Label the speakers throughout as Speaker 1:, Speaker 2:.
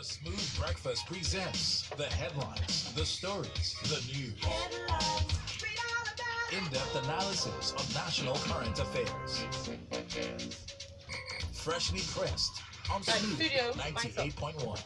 Speaker 1: The Smooth Breakfast presents the headlines, the stories, the news. In-depth analysis of national current affairs. Freshly pressed on Smooth 98.1.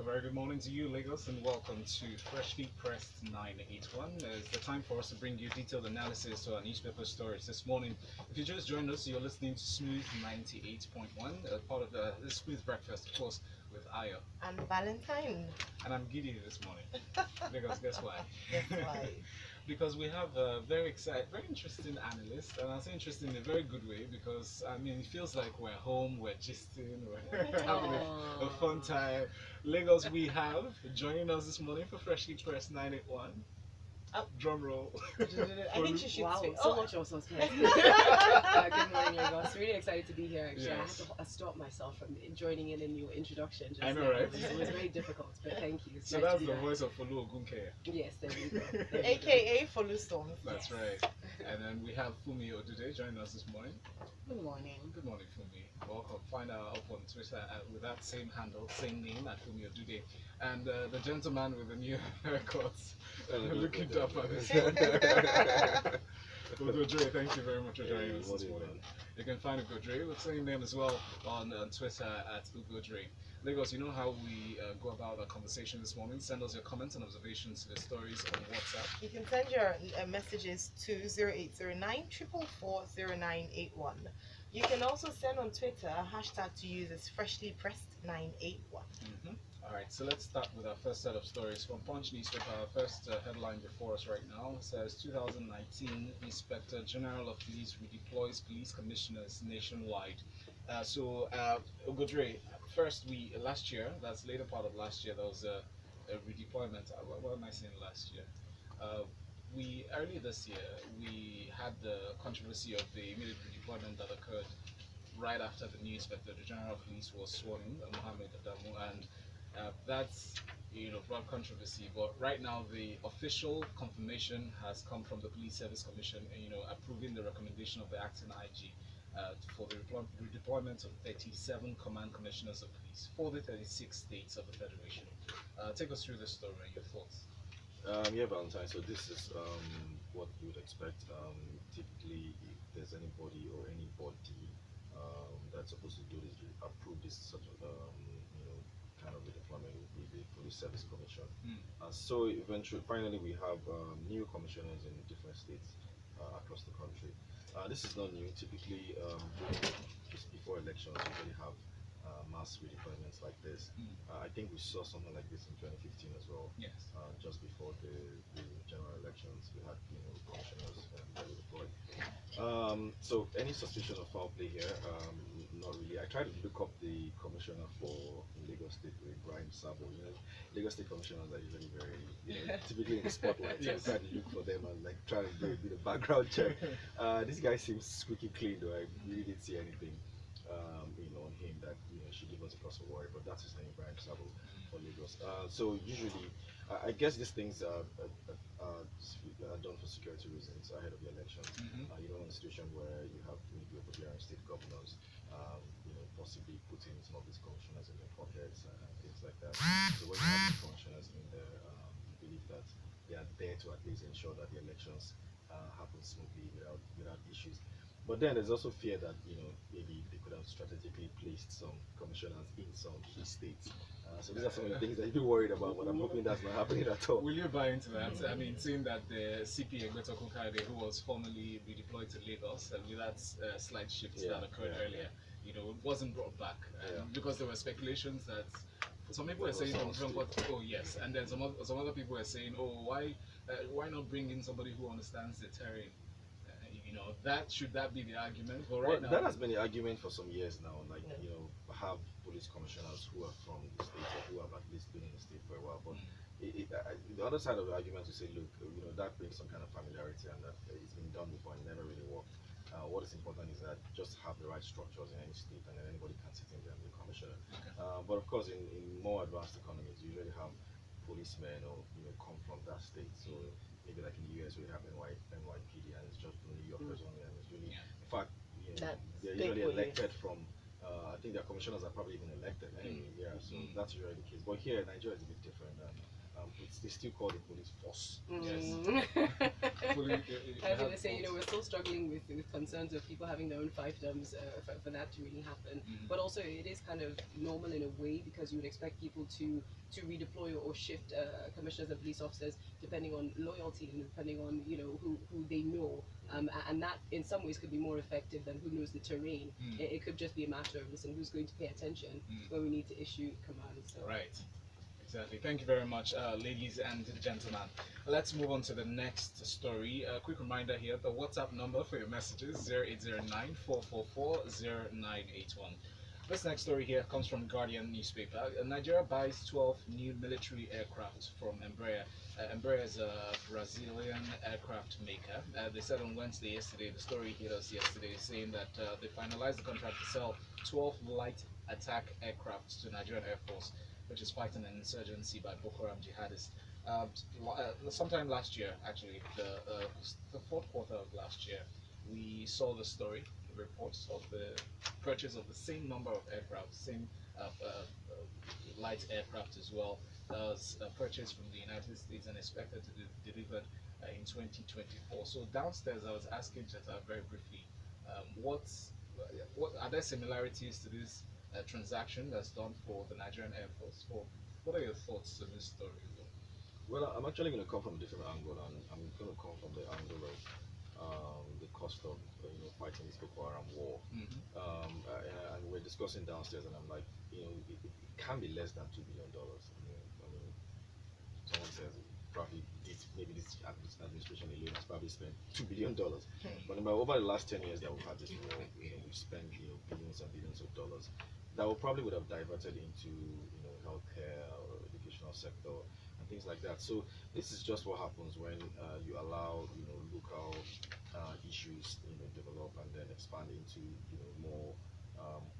Speaker 2: A very good morning to you, Lagos, and welcome to Freshly Pressed 981. It's the time for us to bring you detailed analysis to our newspaper stories this morning. If you just joined us, you're listening to Smooth 98.1, part of the Smooth Breakfast, of course, with Ayo.
Speaker 3: And Valentine.
Speaker 2: And I'm giddy this morning. Because guess why?
Speaker 3: Guess why?
Speaker 2: Because we have a very interesting analyst, and I say interesting in a very good way because I mean it feels like we're home, we're gisting, we're having a fun time. Lagos, we have joining us this morning for Freshly Pressed 981. Drum roll.
Speaker 3: I think she should.
Speaker 4: Wow,
Speaker 3: speak.
Speaker 4: so much of suspense. Good morning, Lagos. Really excited to be here. Actually,
Speaker 2: Yes.
Speaker 4: I had to stop myself from joining in your introduction. Just
Speaker 2: I know,
Speaker 4: now.
Speaker 2: right?
Speaker 4: It was very difficult, but thank you. It's
Speaker 2: So
Speaker 4: nice
Speaker 2: that's
Speaker 4: to be
Speaker 2: the
Speaker 4: back.
Speaker 2: voice of Folu Ogunkeye.
Speaker 4: Yes, there we go. There we go.
Speaker 3: AKA Folu Storm.
Speaker 2: That's right. And then we have Funmi Odude joining us this morning.
Speaker 4: Good morning.
Speaker 2: Good morning, Funmi. Welcome. Find her up on Twitter with that same handle, same name at Funmi Odude. And the gentleman with the new haircut, looking up at this Ugo Dre, thank you very much for joining us this morning. You can find Ugo Dre with the same name as well on Twitter at Ugo Dre. Lagos, you know how we go about our conversation this morning. Send us your comments and observations to the stories on WhatsApp.
Speaker 3: You can send your messages to 0809 444 0981. You can also send on Twitter, hashtag to use is freshly pressed 981.
Speaker 2: Alright, so let's start with our first set of stories from Punch newspaper. Our first headline before us right now says 2019 Inspector General of Police redeploys police commissioners nationwide. Ugo Dre, last year, that's later part of last year, there was a redeployment. What am I saying last year? Earlier this year, we had the controversy of the immediate redeployment that occurred right after the new Inspector General of Police was sworn in, Mohammed Adamu, and that's brought controversy. But right now, the official confirmation has come from the Police Service Commission, approving the recommendation of the acting IG for the redeployment of 37 command commissioners of police for the 36 states of the federation. Take us through this story and your thoughts.
Speaker 5: Yeah, Valentine. So this is what you would expect. Typically, if there's anybody that's supposed to do this, approve this sort of kind of redeployment, will be the Police Service Commission. So finally, we have new commissioners in different states across the country. This is not new. Typically, just before elections, we usually have mass redeployments like this. I think we saw something like this in 2015 as well.
Speaker 2: Yes.
Speaker 5: Just before the general elections, we had commissioners that were deployed. So any suspicion of foul play here? Not really. I tried to look up the commissioner for Lagos State, Brian Sabo. Lagos State commissioners are usually very, typically in the spotlight.
Speaker 2: Yes.
Speaker 5: So I tried to look for them and try to do a bit of background check. This guy seems squeaky clean, though. I really didn't see anything, on him that should give us a cause for worry. But that's his name, Brian Sabo, for Lagos. So usually, I guess these things are done for security reasons ahead of the elections. You don't want a situation where you have maybe overbearing state governors, possibly putting some of these commissioners in their pockets and things like that. So when you have these commissioners in there, you believe that they are there to at least ensure that the elections happen smoothly without issues. But then there's also fear that maybe they could have strategically placed some commissioners in some key states. So these are some of the things that you'd be worried about, but I'm hoping that's not happening at all.
Speaker 2: Will you buy into that? I mean, seeing that the CP Egbeto Kokade, who was formerly redeployed to Lagos, with that slight shift that occurred earlier, wasn't brought back because there were speculations that some people were saying, oh yes, and then some other people were saying, oh why not bring in somebody who understands the terrain? Should that be the argument? But right now,
Speaker 5: that has been the argument for some years now. Have police commissioners who are from the state or who have at least been in the state for a while. But the other side of the argument to say, look, that brings some kind of familiarity and that it's been done before and never really worked. What is important is that just have the right structures in any state, and then anybody can sit in there and be commissioner. But of course, in more advanced economies, you usually have policemen or come from that state. So maybe like in the US, we have NYPD, and it's just New Yorkers only, and it's really, in fact,
Speaker 3: That's
Speaker 5: they're
Speaker 3: state
Speaker 5: usually
Speaker 3: police.
Speaker 5: elected from. I think their commissioners are probably even elected anyway. Yeah, so that's usually the case. But here, Nigeria is a bit different. They still call the police force.
Speaker 2: Yes.
Speaker 4: I was going to say, we're still struggling with concerns of people having their own fiefdoms for that to really happen. But also, it is kind of normal in a way, because you would expect people to redeploy or shift commissioners and police officers depending on loyalty and depending on who they know, and that in some ways could be more effective than who knows the terrain. It could just be a matter of, listen, who's going to pay attention when we need to issue commands. So.
Speaker 2: Right. Exactly. Thank you very much, ladies and gentlemen. Let's move on to the next story. A quick reminder here, the WhatsApp number for your messages, 0809-444-0981. This next story here comes from Guardian newspaper. Nigeria buys 12 new military aircraft from Embraer. Embraer is a Brazilian aircraft maker. They said on Wednesday yesterday, the story hit us yesterday, saying that they finalized the contract to sell 12 light attack aircraft to Nigerian Air Force, which is fighting an insurgency by Boko Haram jihadists. Sometime last year, actually, the fourth quarter of last year, we saw the story, the reports of the purchase of the same number of aircraft, same light aircraft as well, as purchased from the United States and expected to be delivered in 2024. So downstairs, I was asking Jetta very briefly, what are there similarities to this transaction that's done for the Nigerian Air Force? What are your thoughts on this story?
Speaker 5: Well, I'm actually going to come from a different angle, and I'm going to come from the angle of the cost of fighting this Boko Haram war. And we're discussing downstairs, and I'm like, it can be less than $2 billion. Someone says probably maybe this administration alone has probably spent $2 billion. But over the last 10 years that we've had this war, we've spent billions and billions of dollars that probably would have diverted into healthcare or educational sector and things like that. So this is just what happens when you allow local issues develop and then expand into more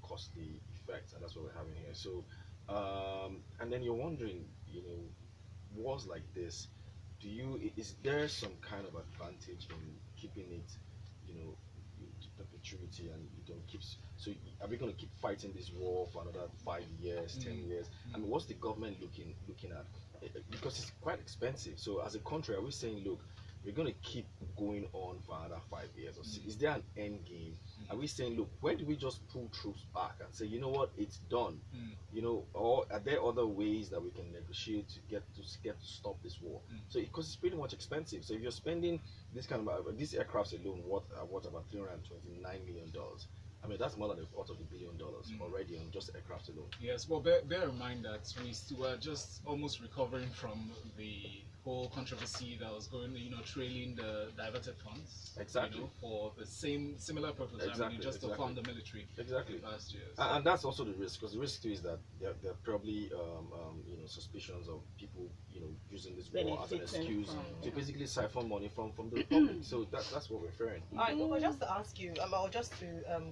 Speaker 5: costly effects, and that's what we're having here. So and then you're wondering, wars like this, is there some kind of advantage in keeping it the maturity, and you don't keep, so are we going to keep fighting this war for another 5 years, 10 years? I mean, what's the government looking at? Because it's quite expensive. So as a country, are we saying, look, we're going to keep going on for another 5 years? Or is there an end game? Are we saying, look, when do we just pull troops back and say, you know what, it's done? Or are there other ways that we can negotiate to get to stop this war? So because it's pretty much expensive. So if you're spending this kind of these aircrafts alone, what about $329 million? I mean, that's more than $250 million already on just aircraft alone.
Speaker 2: Yes, well, bear in mind that we still are just almost recovering from the whole controversy that was going, trailing the diverted funds.
Speaker 5: Exactly.
Speaker 2: For the similar purpose.
Speaker 5: Exactly.
Speaker 2: I mean, just to fund the military.
Speaker 5: Exactly.
Speaker 2: Last year.
Speaker 5: And that's also the risk, because the risk too is that there are probably suspicions of people using this war as an excuse to basically siphon money from the public. So that's what we're fearing.
Speaker 3: Alright, well, just to ask you, or just to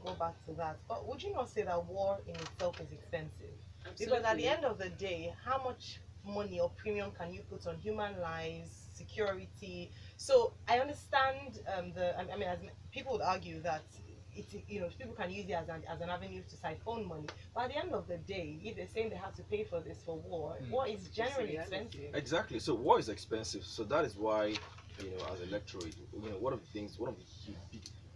Speaker 3: go back to that, but would you not say that war in itself is expensive?
Speaker 4: Absolutely.
Speaker 3: Because at the end of the day, how much money or premium can you put on human lives, security? So I understand as people would argue that people can use it as an avenue to siphon money, but at the end of the day, if they're saying they have to pay for this for war, war is generally expensive.
Speaker 5: Exactly. So war is expensive. So that is why, as electorate, one of the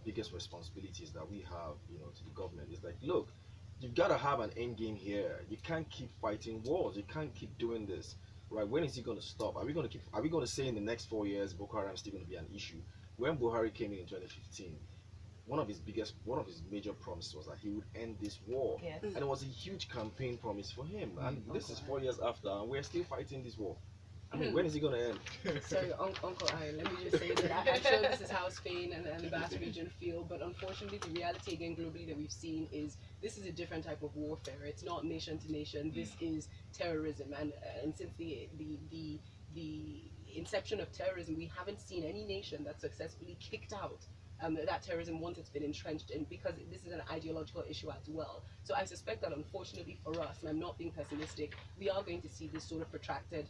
Speaker 5: biggest responsibilities that we have, to the government is like, look, you've got to have an end game here. You can't keep fighting wars. You can't keep doing this, right? When is it going to stop? Are we going to say in the next 4 years Boko Haram is still going to be an issue? When Buhari came in 2015, one of his major promises was that he would end this war.
Speaker 3: Yes.
Speaker 5: And it was a huge campaign promise for him. And this is 4 years after, and we're still fighting this war. I mean, when is it going to end?
Speaker 4: Sorry, Uncle Ayo, let me just say that I'm sure this is how Spain and the Basque region feel, but unfortunately the reality again globally that we've seen is this is a different type of warfare. It's not nation to nation, this is terrorism, and since the inception of terrorism, we haven't seen any nation that successfully kicked out that terrorism once it's been entrenched in, because this is an ideological issue as well. So I suspect that unfortunately for us, and I'm not being pessimistic, we are going to see this sort of protracted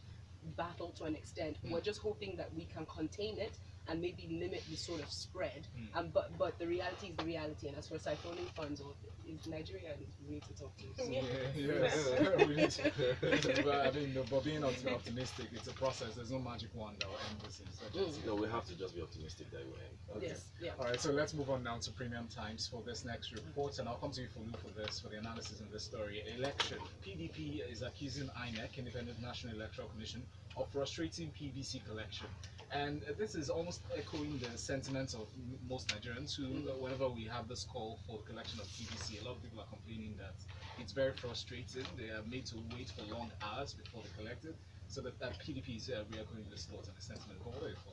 Speaker 4: battle to an extent. We're just hoping that we can contain it and maybe limit the sort of spread. But the reality is the reality. And as for siphoning funds, or is Nigeria, we need to talk to. So.
Speaker 2: Yes. We need to. But I mean, no, but being optimistic, it's a process. There's no magic wand that will end this insurgency.
Speaker 5: No, we have to just be optimistic that it will end.
Speaker 2: Okay.
Speaker 4: Yes. Yeah.
Speaker 2: All right, so let's move on now to Premium Times for this next report, and I'll come to you, Folu, for the analysis in this story. Election. PDP is accusing INEC, Independent National Electoral Commission, of frustrating PVC collection. And this is almost echoing the sentiments of most Nigerians who, whenever we have this call for the collection of PVC, a lot of people are complaining that it's very frustrating. They are made to wait for long hours before they collect it. So that PDP is re-echoing this thought and the sentiment.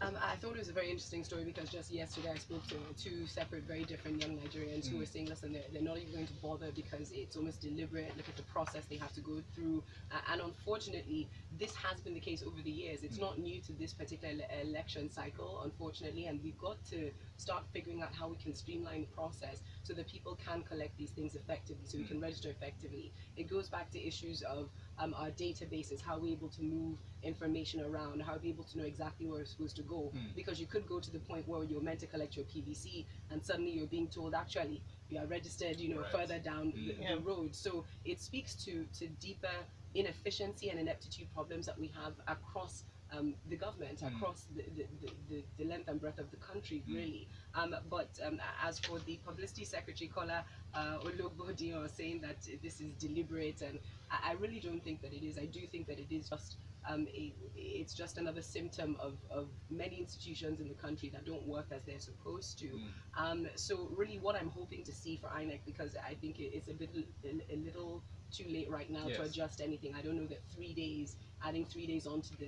Speaker 4: I thought it was a very interesting story because just yesterday I spoke to two separate, very different young Nigerians who were saying, listen, they're not even going to bother because it's almost deliberate. Look at the process they have to go through. And unfortunately, this has been the case over the years. It's not new to this particular election cycle, unfortunately, and we've got to start figuring out how we can streamline the process so that people can collect these things effectively, so we can register effectively. It goes back to issues of our databases, how we're able to move information around, how we're able to know exactly where we're supposed to go. Because you could go to the point where you're meant to collect your PVC and suddenly you're being told, actually, you are registered, further down the road. So it speaks to deeper inefficiency and ineptitude problems that we have across the government, across the length and breadth of the country, really. But as for the publicity secretary, Kola Ologbodiyan, saying that this is deliberate, and I really don't think that it is. I do think that it is just it's just another symptom of many institutions in the country that don't work as they're supposed to. So really what I'm hoping to see for INEC, because I think it's a little too late right now to adjust anything. I don't know that 3 days, adding 3 days onto the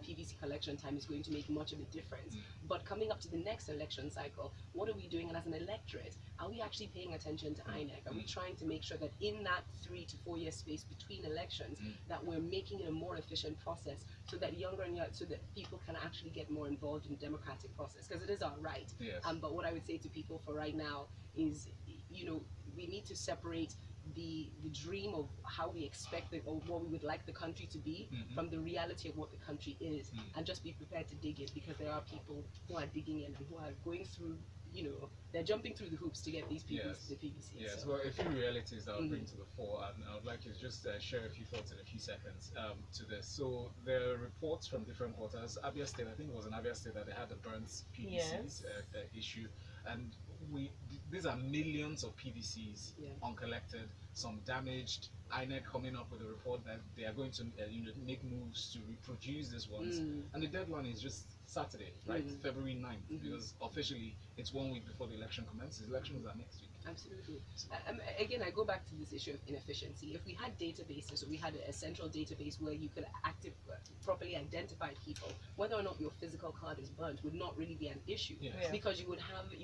Speaker 4: PVC collection time is going to make much of a difference. But coming up to the next election cycle, what are we doing? And as an electorate, are we actually paying attention to INEC? Are we trying to make sure that in that 3 to 4 year space between elections, that we're making it a more efficient process, so that so that people can actually get more involved in the democratic process? Because it is our right. But what I would say to people for right now is, we need to separate the dream of how we expect it, or what we would like the country to be, from the reality of what the country is, and just be prepared to dig it, because there are people who are digging in and who are going through, they're jumping through the hoops to get these PVC. The PVC.
Speaker 2: Yes, well, a few realities that I'll bring to the fore, and I would like you to just share a few thoughts in a few seconds to this. So there are reports from different quarters. Abia State, I think it was in Abia State that they had the burnt PVCs issue, and these are millions of PVCs uncollected, some damaged. INEC coming up with a report that they are going to make moves to reproduce these ones, and the deadline is just Saturday, right? February 9th, because officially it's 1 week before the election commences. Elections are next week.
Speaker 4: Absolutely. Again, I go back to this issue of inefficiency. If we had databases, or we had a central database where you could properly identify people, whether or not your physical card is burnt would not really be an issue, because you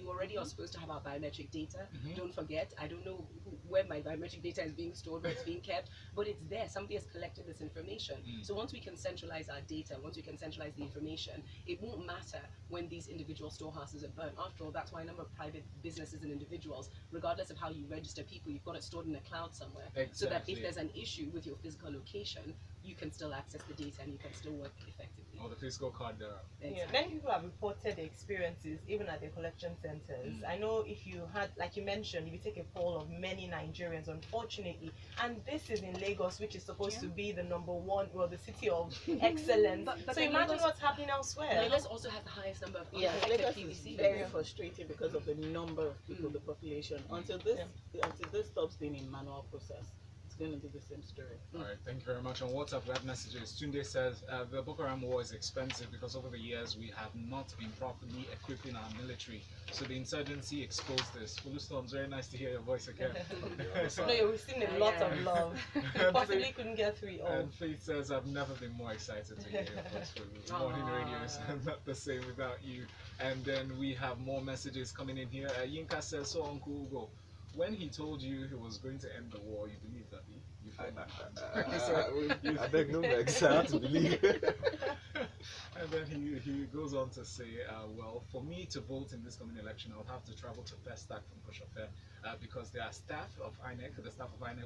Speaker 4: already are supposed to have our biometric data. Don't forget, I don't know where my biometric data is being stored, where it's being kept, but it's there. Somebody has collected this information. So once we can centralize our data, once we can centralize the information, it won't matter when these individual storehouses are burnt. After all, that's why a number of private businesses and individuals, regardless of how you register people, you've got it stored in the cloud somewhere. So that if there's an issue with your physical location, you can still access the data and you can still work effectively.
Speaker 2: Or the physical card there.
Speaker 3: Many people have reported the experiences even at the collection centers. I know if you had, like you mentioned, if you take a poll of many Nigerians, unfortunately, and this is in Lagos, which is supposed to be the #1, well, the city of excellence. But so imagine what's happening elsewhere.
Speaker 4: Lagos also has the highest number of
Speaker 6: Lagos
Speaker 4: PVC.
Speaker 6: is very frustrating because of the number of people, the population. Until this stops being in manual process, it's going to be the same story.
Speaker 2: All right, thank you very much. On WhatsApp, we have messages. Tunde says the Boko Haram war is expensive because over the years we have not been properly equipping our military. So the insurgency exposed this. Folu Storms, very nice to hear your voice again.
Speaker 3: No, you're receiving a lot of love. Possibly couldn't get through it all.
Speaker 2: And Faith says, I've never been more excited to hear your voice. Morning radio is not the same without you. And then we have more messages coming in here. Yinka says, so Uncle Ugo, when he told you he was going to end the war, you believed that? You felt that?
Speaker 5: I beg no vex, I have to believe.
Speaker 2: And then he goes on to say, well, for me to vote in this coming election, I would have to travel to Festac from Koshofe because the staff of INEC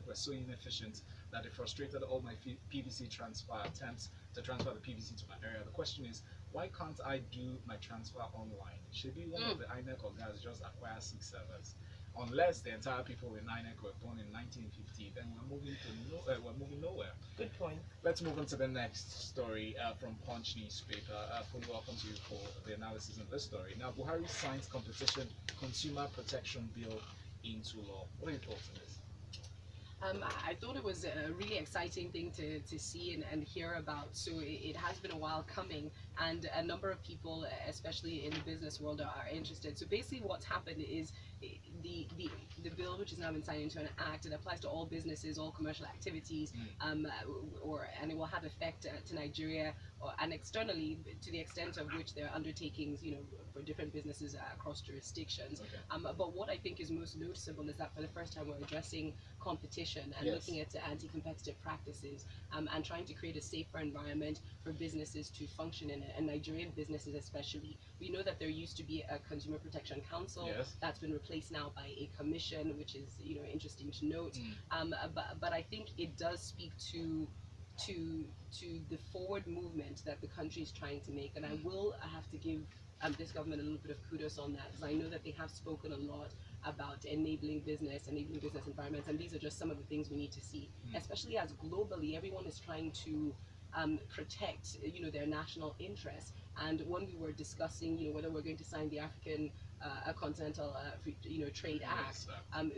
Speaker 2: were so inefficient that they frustrated all my PVC transfer attempts to transfer the PVC to my area. The question is, why can't I do my transfer online? Should be one of the INEC or guys just acquire 6 servers. Unless the entire people in INEC were born in 1950, then we're moving nowhere.
Speaker 3: Good point.
Speaker 2: Let's move on to the next story from Punch newspaper. Folu, welcome to you for the analysis of this story. Now, Buhari signs competition consumer protection bill into law. What are your thoughts on this?
Speaker 4: I thought it was a really exciting thing to see and hear about. So it has been a while coming, and a number of people, especially in the business world, are interested. So basically what's happened is the bill, which has now been signed into an act, it applies to all businesses, all commercial activities, and it will have effect to Nigeria and externally, to the extent of which there are undertakings, for different businesses across jurisdictions.
Speaker 2: Okay.
Speaker 4: But what I think is most noticeable is that for the first time we're addressing competition and looking at anti-competitive practices and trying to create a safer environment for businesses to function in, and Nigerian businesses especially. We know that there used to be a Consumer Protection Council that's been replaced now by a commission, which is interesting to note. But I think it does speak to the forward movement that the country is trying to make, and I have to give this government a little bit of kudos on that, because I know that they have spoken a lot about enabling business environments, and these are just some of the things we need to see, especially as globally everyone is trying to protect their national interests. And when we were discussing whether we're going to sign the African Continental Trade Act,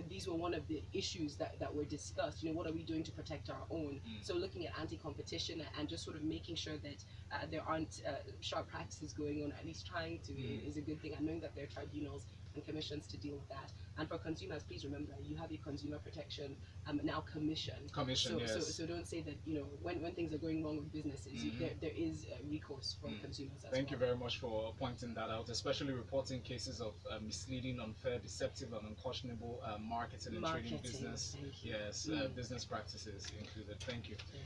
Speaker 4: these were one of the issues that were discussed. What are we doing to protect our own? So looking at anti-competition and just sort of making sure that there aren't sharp practices going on, at least trying to, is a good thing. And knowing that there are tribunals and commissions to deal with that. And for consumers, please remember, you have a consumer protection now commission. So don't say that when things are going wrong with businesses, there is recourse for consumers as
Speaker 2: Thank you very much for pointing that out, especially reporting cases of misleading, unfair, deceptive, and unconscionable marketing and trading business. Yes, business practices included. Thank you.
Speaker 4: Yes.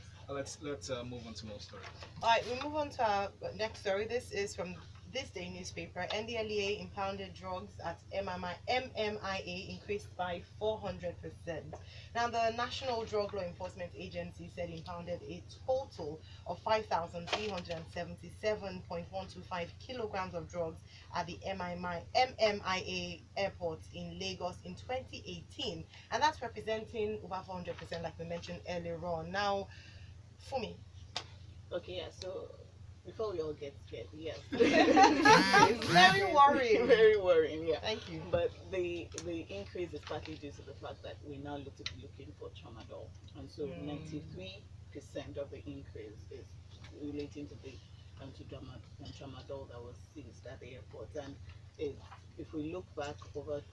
Speaker 2: Let's move on to more stories.
Speaker 3: All right, we move on to our next story. This is from this day newspaper. NDLEA impounded drugs at MMIA increased by 400%. Now, the National Drug Law Enforcement Agency said impounded a total of 5,377.125 kilograms of drugs at the MMIA airport in Lagos in 2018, and that's representing over 400%, like we mentioned earlier on. Now, Funmi.
Speaker 6: Okay, yeah, so before we all get scared, yes.
Speaker 3: It's very worrying.
Speaker 6: Very worrying, yeah.
Speaker 3: Thank you.
Speaker 6: But the increase is partly due to the fact that we now look to be looking for tramadol. And so 93% of the increase is relating to the tramadol that was seized at the airport. And if we look back over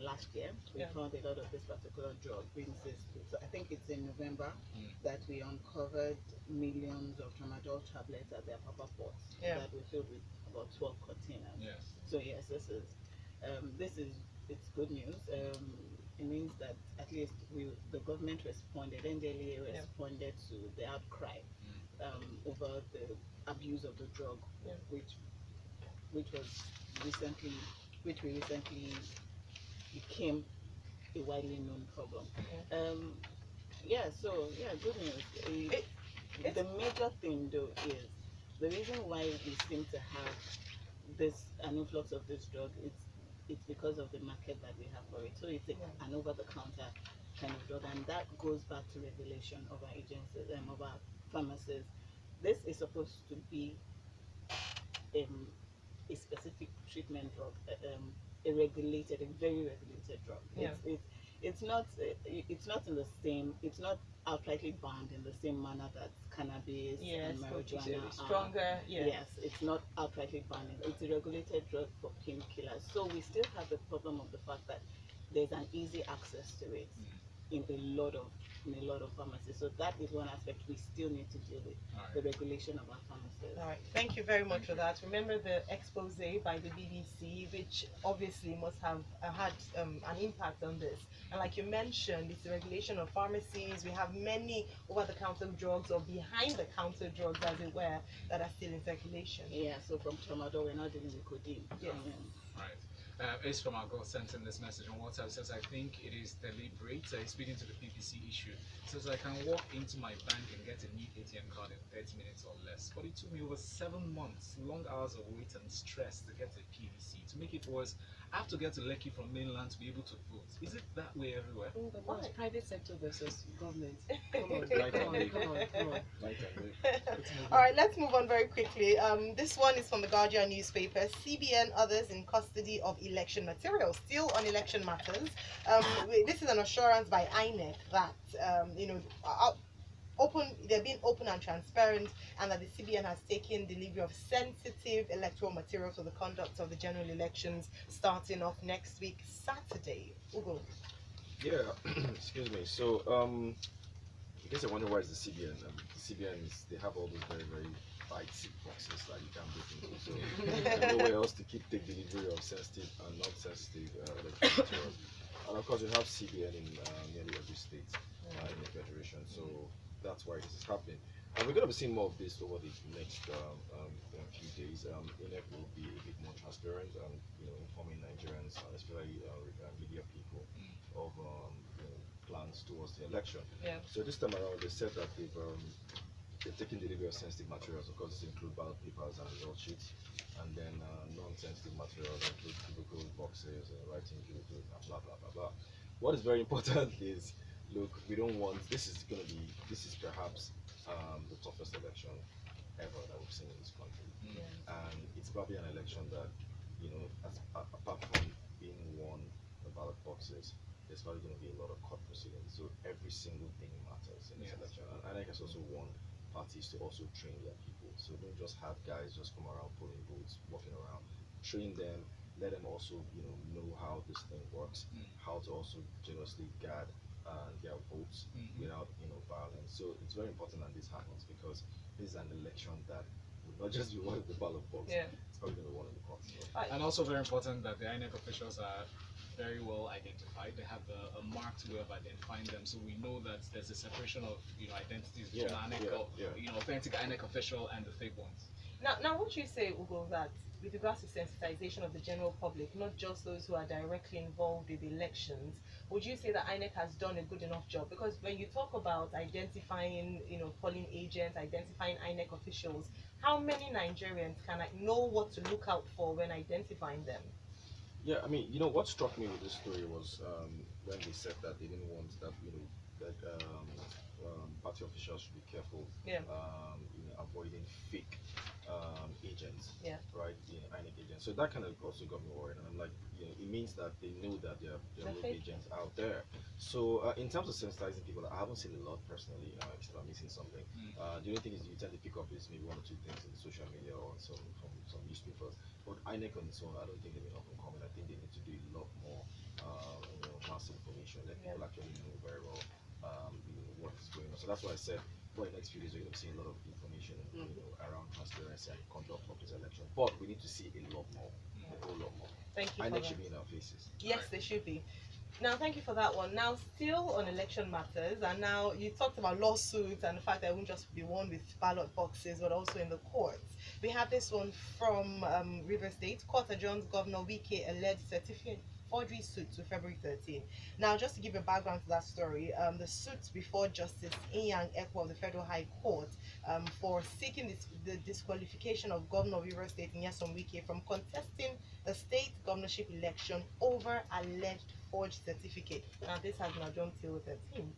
Speaker 6: last year, we found a lot of this particular drug brings this. So I think it's in November that we uncovered millions of tramadol tablets at their Papa ports that we filled with about 12 containers.
Speaker 2: Yes.
Speaker 6: So yes, it's good news. It means that at least the government responded, NDLEA responded to the outcry over the abuse of the drug, which we recently became a widely known problem. Good news. The major thing though is the reason why we seem to have an influx of this drug. It's because of the market that we have for it. So it's an over-the-counter kind of drug, and that goes back to regulation of our agencies and of our pharmacies. This is supposed to be a specific treatment drug, a very regulated drug. It's not in the same. It's not outrightly banned in the same manner that cannabis and marijuana are.
Speaker 3: Stronger.
Speaker 6: Yes, it's not outrightly banned. It's a regulated drug for painkillers. So we still have the problem of the fact that there's an easy access to it. in a lot of pharmacies. So that is one aspect we still need to deal with,
Speaker 2: Alright.
Speaker 6: the regulation of our pharmacies.
Speaker 3: All right, thank you very much for that. Remember the expose by the BBC, which obviously must have had an impact on this. And like you mentioned, it's the regulation of pharmacies. We have many over-the-counter drugs or behind-the-counter drugs, as it were, that are still in circulation.
Speaker 6: Yeah, so from tramadol, we're not dealing with codeine.
Speaker 3: Yes.
Speaker 2: Right. Ace from our girl sent in this message on WhatsApp. Says, I think it is deliberate. He's speaking to the PPC issue. Says, I can walk into my bank and get a new ATM card in 30 minutes or less. But it took me over 7 months, long hours of wait and stress to get a PVC. To make it worse, I have to get to Lekki from mainland to be able to vote. Is it that way everywhere?
Speaker 4: But now it's private sector versus government. Come on,
Speaker 5: Right
Speaker 4: come on,
Speaker 5: on.
Speaker 4: come on, come on.
Speaker 3: All right, let's move on very quickly. This one is from the Guardian newspaper. CBN others in custody of election material, still on election matters. This is an assurance by INEC that they're being open and transparent, and that the CBN has taken delivery of sensitive electoral material for the conduct of the general elections starting off next week, Saturday. Ugo.
Speaker 5: Yeah, excuse me. So, I guess I wonder why is the CBN. The CBN they have all those very, very bite boxes that you can't break into. So, there's nowhere else to take delivery of sensitive and not sensitive electoral materials. And of course, we have CBN in nearly every state in the federation. So that's why this is happening. And we're going to be seeing more of this over the next few days. INEC will be a bit more transparent and informing Nigerians, especially media people, of plans towards the election.
Speaker 3: Yeah.
Speaker 5: So this time around, they said that they've taken delivery of sensitive materials. Of course, this include ballot papers and result sheets, and then non-sensitive materials include cubicle boxes, writing cubicle, blah blah blah blah. What is very important is, look, we don't want. This is perhaps the toughest election ever that we've seen in this country, and it's probably an election that, apart from being won the ballot boxes, there's probably going to be a lot of court proceedings. So every single thing matters in this election. And INEC has also warned parties to also train their people. So don't just have guys just come around pulling votes, walking around. Train them, let them also know how this thing works, how to also generously guard their votes without violence. So it's very important that this happens, because this is an election that will not just be one of the ballot box. It's probably going to be one of the courts. So.
Speaker 2: And also very important that the INEC officials are very well identified. They have a marked way of identifying them, so we know that there's a separation of identities between authentic INEC official and the fake ones.
Speaker 3: Now, what you say, Ugo, that with regards to sensitization of the general public, not just those who are directly involved with elections, would you say that INEC has done a good enough job? Because when you talk about identifying, polling agents, identifying INEC officials, how many Nigerians can know what to look out for when identifying them?
Speaker 5: Yeah, I mean, what struck me with this story was when they said that they didn't want that, party officials should be careful, avoiding fake agents, right? INEC agents. So that kind of also got me worried, and I'm like, it means that they know that there are rogue agents out there. So in terms of sensitizing people, I haven't seen a lot personally, except I'm missing something. The only thing is you tend to pick up is maybe 1 or 2 things in the social media or from some newspapers. But INEC on its own, I don't think they've enough in common. I think they need to do a lot more, mass information, let people actually know very well, what is going on. So that's why I said, for the next few days, we're going to see a lot of information, around transparency and conduct of this election. But we need to see a lot more, a whole lot more.
Speaker 3: Thank you.
Speaker 5: INEC should be in our faces.
Speaker 3: Yes, they should be. Now, thank you for that one. Now, still on election matters, and now you talked about lawsuits and the fact that it won't just be won with ballot boxes, but also in the courts. We have this one from River State. Court adjourns Governor Wike alleged certificate forgery suit to February 13. Now, just to give a background to that story, the suit before Justice Inyang Ekwa of the Federal High Court for seeking the disqualification of Governor River State Nyesom Wike from contesting the state governorship election over alleged forged certificate. Now, this has been adjourned till 13.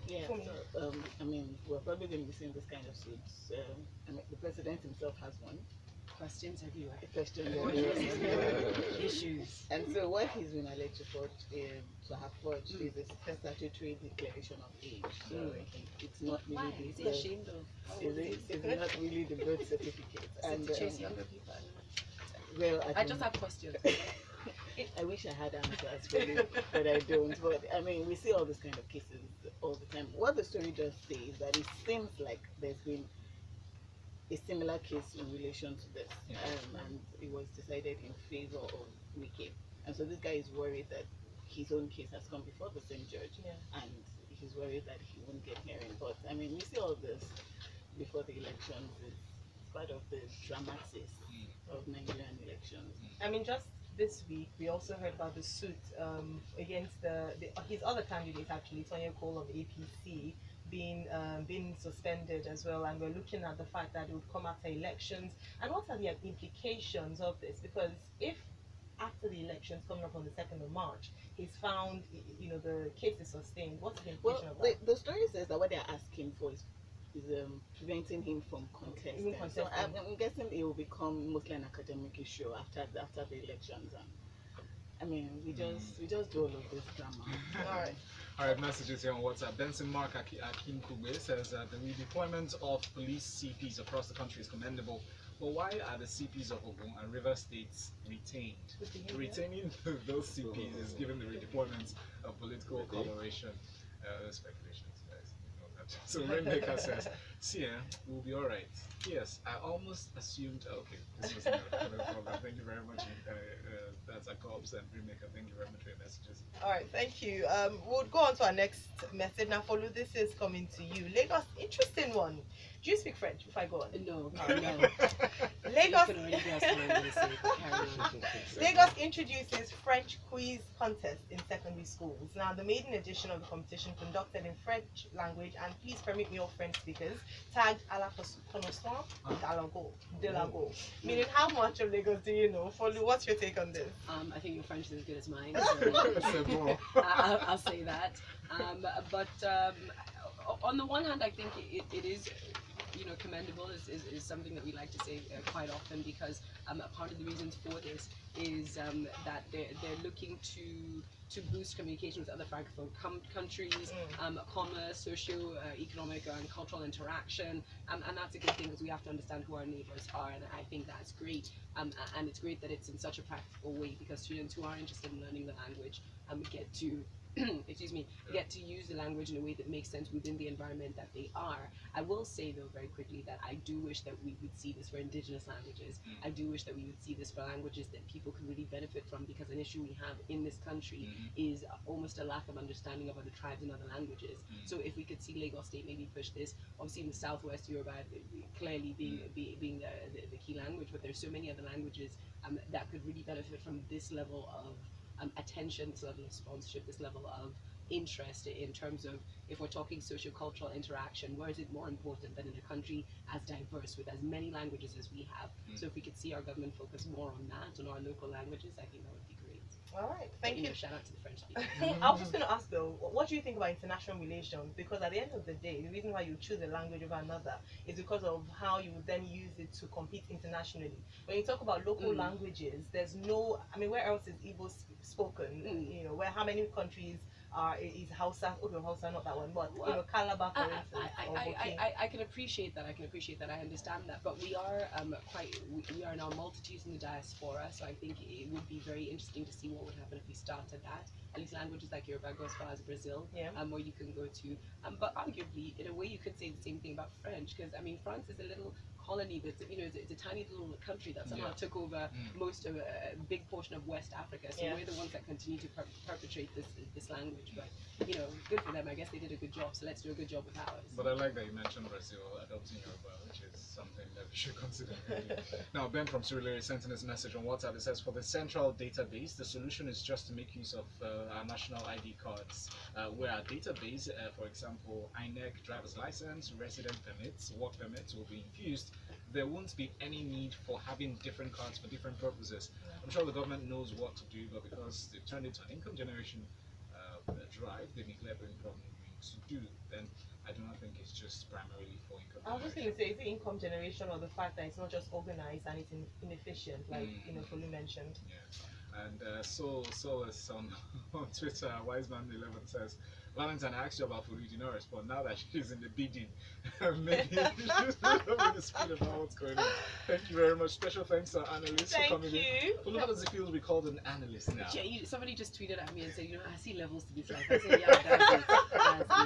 Speaker 6: Yeah, so, I mean, we're probably going to be seeing this kind of suits. I mean, the president himself has one.
Speaker 4: Questions everywhere.
Speaker 6: Questions everywhere.
Speaker 4: Issues.
Speaker 6: And so what he's been alleged to forge to have forged is a statutory declaration of age. So it's not really
Speaker 4: Why? Is he ashamed of how old he is?
Speaker 6: It's not really the birth certificate.
Speaker 4: Is it to chase younger people?
Speaker 6: Well,
Speaker 4: I just have questions.
Speaker 6: I wish I had answers for you, but I don't. But I mean, we see all these kind of cases all the time. What the story does say is that it seems like there's been a similar case in relation to this, and it was decided in favor of Wike. And so this guy is worried that his own case has come before the same judge, and he's worried that he won't get hearing. But I mean, we see all this before the elections. It's part of the dramatics of Nigerian elections.
Speaker 3: I mean, just this week, we also heard about the suit against his other candidate, actually, Tonya Cole of APC, being suspended as well. And we're looking at the fact that it would come after elections. And what are the implications of this? Because if after the elections coming up on the 2nd of March, he's found, the case is sustained, what's the implication of that?
Speaker 6: The story says that what they're asking for is preventing him from contesting. So I'm guessing it will become mostly an academic issue after the elections. And I mean, we just do all of this drama.
Speaker 2: All right, messages here on WhatsApp. Benson Mark Akin Kugbe says the redeployment of police CPs across the country is commendable. But why are the CPs of Ogun and River States retained? Retaining those CPs is given the redeployment of political coloration. Speculations, guys. So Rainmaker says, see, we'll be all right. Yes, I almost assumed. Okay, this was no problem. Thank you very much. That's a corpse and Rainmaker. Thank you very much for your messages.
Speaker 3: All right, thank you. We'll go on to our next message now. Folu, this is coming to you. Lagos, interesting one. Do you speak French? If I go on.
Speaker 4: No.
Speaker 3: Lagos. Lagos introduces French quiz contest in secondary schools. Now, the maiden edition of the competition conducted in French language, and please permit me, all French speakers, tagged à la connaissance de la go. Meaning, how much of Lagos do you know? Folu, what's your take on this?
Speaker 4: I think your French is as good as mine. So I'll say that. But on the one hand, I think it is, commendable is something that we like to say quite often, because part of the reasons for this is that they're looking to boost communication with other francophone countries, commerce, socio-economic and cultural interaction, and that's a good thing, because we have to understand who our neighbors are, and I think that's great. And it's great that it's in such a practical way, because students who are interested in learning the language get to get to use the language in a way that makes sense within the environment that they are. I will say, though, very quickly, that I do wish that we would see this for indigenous languages. I do wish that we would see this for languages that people could really benefit from, because an issue we have in this country is almost a lack of understanding of other tribes and other languages. So if we could see Lagos State maybe push this, obviously in the southwest, Yoruba clearly being the key language, but there's so many other languages that could really benefit from this level of attention, this level of sponsorship, this level of interest, in terms of, if we're talking socio-cultural interaction, where is it more important than in a country as diverse with as many languages as we have? So if we could see our government focus more on that, on our local languages, I think that would be great.
Speaker 3: All right, thank you.
Speaker 4: Shout out to the French speakers.
Speaker 3: I was just going to ask, though, what do you think about international relations? Because at the end of the day, the reason why you choose a language over another is because of how you would then use it to compete internationally. When you talk about local languages, there's no, I mean, where else is Igbo spoken? Where, how many countries is Hausa? Okay, Hausa, not that one, but Calabar, for instance.
Speaker 4: I can appreciate that. I understand that. But we are we are now multitudes in the diaspora, so I think it would be very interesting to see what would happen if we started that. At least languages like Yoruba go as far as Brazil, where you can go to. But arguably, in a way, you could say the same thing about French, because I mean, France is a little colony that's, it's a tiny little country that somehow took over most of a big portion of West Africa. So we're the ones that continue to perpetrate this language. But good for them. I guess they did a good job. So let's do a good job with ours.
Speaker 2: But I like that you mentioned Brazil adopting Yoruba, which is something that we should consider. Now, Ben from Surulere sent in his message on WhatsApp. It says, for the central database, the solution is just to make use of our national ID cards, where our database, for example, INEC driver's license, resident permits, work permits, will be infused. There won't be any need for having different cards for different purposes. I'm sure the government knows what to do, but because they've turned it to an income generation drive, they neglect what government needs to do. Then I do not think it's just primarily for income generation.
Speaker 3: I was just going to say, is it income generation, or the fact that it's not just organized and it's inefficient, like Folu mentioned?
Speaker 2: Yeah. And so is on Twitter, Wiseman11 says, Valentine, I asked you about Folu, you did not respond. Now that she's in the bidding, maybe you should maybe speak about what's going on. Thank you very much. Special thanks to our analysts for coming in. Folu, how does it feel to be called an analyst now?
Speaker 4: Yeah, somebody just tweeted at me and said, I see levels to this life. I said, yeah, that's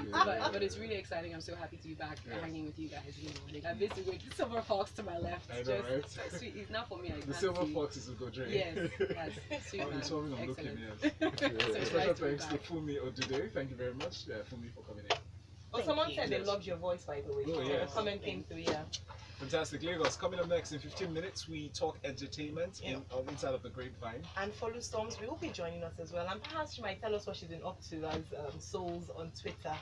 Speaker 4: it. But it's really exciting. I'm so happy to be back hanging with you guys in the morning. I've been with the silver fox to my left.
Speaker 2: I know, right?
Speaker 4: Sweet. It's not for me.
Speaker 2: The silver fox is Ugo Dre.
Speaker 4: Yes, sweet.
Speaker 2: It's what I'm looking at. Special thanks to Funmi Odude. Thank you very much, Funmi, for coming in.
Speaker 3: Oh, someone said they loved your voice, by the way.
Speaker 2: Oh, yeah.
Speaker 3: The comment came through, yeah.
Speaker 2: Fantastic. Lagos, coming up next in 15 minutes, we talk entertainment inside of the Grapevine.
Speaker 3: And Folu Storms will be joining us as well. And perhaps she might tell us what she's been up to as Souls on Twitter.